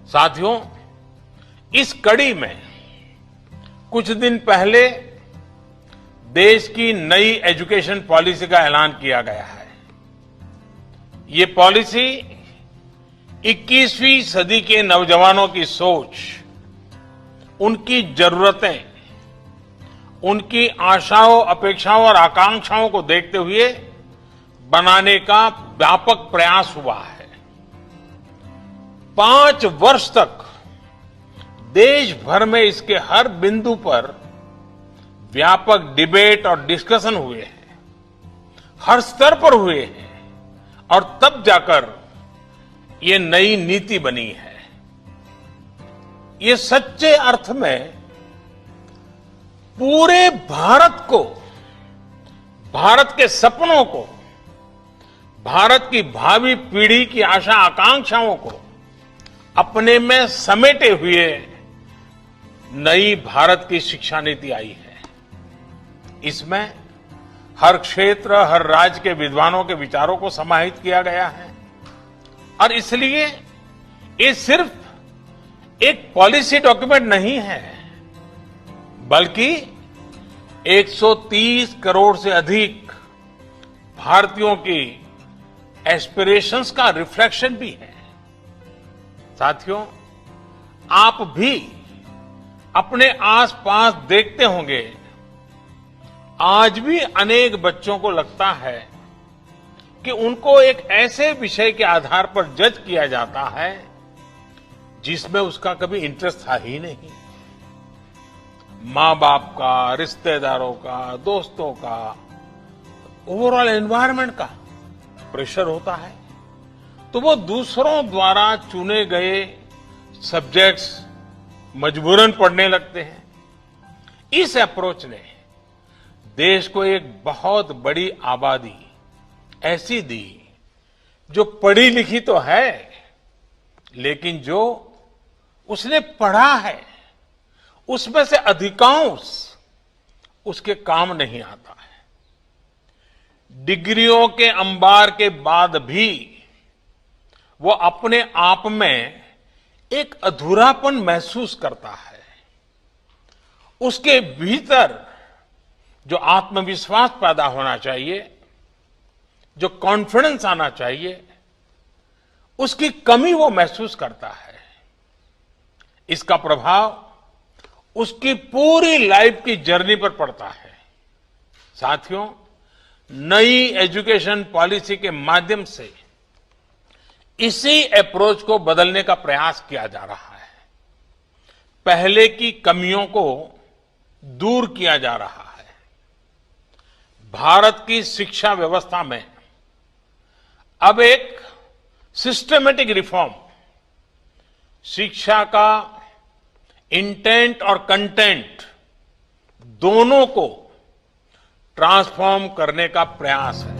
साथियों, इस कड़ी में कुछ दिन पहले देश की नई एजुकेशन पॉलिसी का ऐलान किया गया है। ये पॉलिसी 21वीं सदी के नौजवानों की सोच, उनकी जरूरतें, उनकी आशाओं, अपेक्षाओं और आकांक्षाओं को देखते हुए बनाने का व्यापक प्रयास हुआ है। 5 वर्ष तक देश भर में इसके हर बिंदु पर व्यापक डिबेट और डिस्कशन हुए हैं, हर स्तर पर हुए हैं और तब जाकर ये नई नीति बनी है। ये सच्चे अर्थ में पूरे भारत को, भारत के सपनों को, भारत की भावी पीढ़ी की आशा आकांक्षाओं को अपने में समेटे हुए नई भारत की शिक्षा नीति आई है। इसमें हर क्षेत्र, हर राज्य के विद्वानों के विचारों को समाहित किया गया है और इसलिए ये सिर्फ एक पॉलिसी डॉक्यूमेंट नहीं है, बल्कि 130 करोड़ से अधिक भारतीयों की एस्पिरेशंस का रिफ्लेक्शन भी है। साथियों, आप भी अपने आसपास देखते होंगे, आज भी अनेक बच्चों को लगता है कि उनको एक ऐसे विषय के आधार पर जज किया जाता है जिसमें उसका कभी इंटरेस्ट था ही नहीं। मां बाप का, रिश्तेदारों का, दोस्तों का, ओवरऑल एनवायरनमेंट का प्रेशर होता है, तो वो दूसरों द्वारा चुने गए सब्जेक्ट्स मजबूरन पढ़ने लगते हैं। इस अप्रोच ने देश को एक बहुत बड़ी आबादी ऐसी दी जो पढ़ी लिखी तो है, लेकिन जो उसने पढ़ा है उसमें से अधिकांश उसके काम नहीं आता है। डिग्रियों के अंबार के बाद भी वो अपने आप में एक अधूरापन महसूस करता है। उसके भीतर जो आत्मविश्वास पैदा होना चाहिए, जो कॉन्फिडेंस आना चाहिए, उसकी कमी वो महसूस करता है। इसका प्रभाव उसकी पूरी लाइफ की जर्नी पर पड़ता है। साथियों, नई एजुकेशन पॉलिसी के माध्यम से इसी अप्रोच को बदलने का प्रयास किया जा रहा है। पहले की कमियों को दूर किया जा रहा है। भारत की शिक्षा व्यवस्था में अब एक सिस्टमेटिक रिफॉर्म, शिक्षा का इंटेंट और कंटेंट दोनों को ट्रांसफॉर्म करने का प्रयास है।